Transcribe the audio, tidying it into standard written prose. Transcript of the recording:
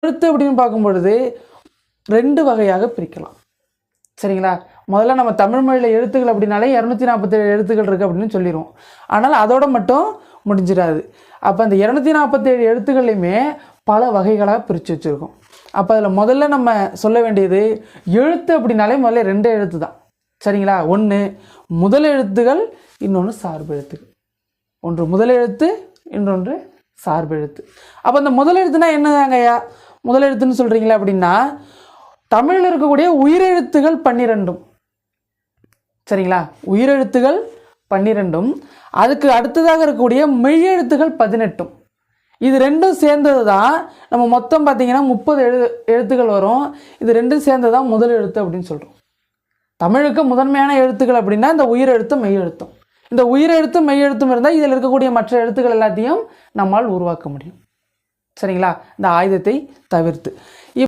எழுத்து அப்படின்னு பார்க்கும் பொழுது 2 வகையாக பிரிக்கலாம். சரிங்களா? முதல்ல நம்ம தமிழ் மொழியில் எழுத்துக்கள் அப்படின்னாலே 247 எழுத்துக்கள் இருக்குது அப்படின்னு சொல்லிடுவோம். ஆனால் அதோட மட்டும் முடிஞ்சிடாது. அப்போ அந்த 247 எழுத்துக்கள்லையுமே பல வகைகளாக பிரித்து வச்சுருக்கோம். அப்போ அதில் முதல்ல நம்ம சொல்ல வேண்டியது, எழுத்து அப்படின்னாலே முதல்ல 2 எழுத்து தான். சரிங்களா? ஒன்று முதல் எழுத்துகள், இன்னொன்று சார்பு எழுத்துக்கள். ஒன்று முதல் எழுத்து, இன்னொன்று சார்பு எழுத்து. அப்போ அந்த முதல் எழுத்துனா என்னதாங்கய்யா முதல் எழுத்துன்னு சொல்கிறீங்களா அப்படின்னா, தமிழில் இருக்கக்கூடிய உயிரெழுத்துகள் 12. சரிங்களா? உயிரெழுத்துகள் 12, அதுக்கு அடுத்ததாக இருக்கக்கூடிய மெய்யெழுத்துகள் 18. இது ரெண்டும் சேர்ந்தது தான் நம்ம மொத்தம் பார்த்திங்கன்னா 30 எழுத்துக்கள் வரும். இது ரெண்டும் சேர்ந்தது தான் முதல் எழுத்து அப்படின்னு சொல்கிறோம். தமிழுக்கு முதன்மையான எழுத்துக்கள் அப்படின்னா இந்த உயிரெழுத்தும் மெய்யெழுத்தும். இந்த உயிரெழுத்தும் மெய்யெழுத்தும் இருந்தால் இதில் இருக்கக்கூடிய மற்ற எழுத்துக்கள் எல்லாத்தையும் நம்மால் உருவாக்க முடியும். சரிங்களா? இந்த ஆயுதத்தை தவிர்த்து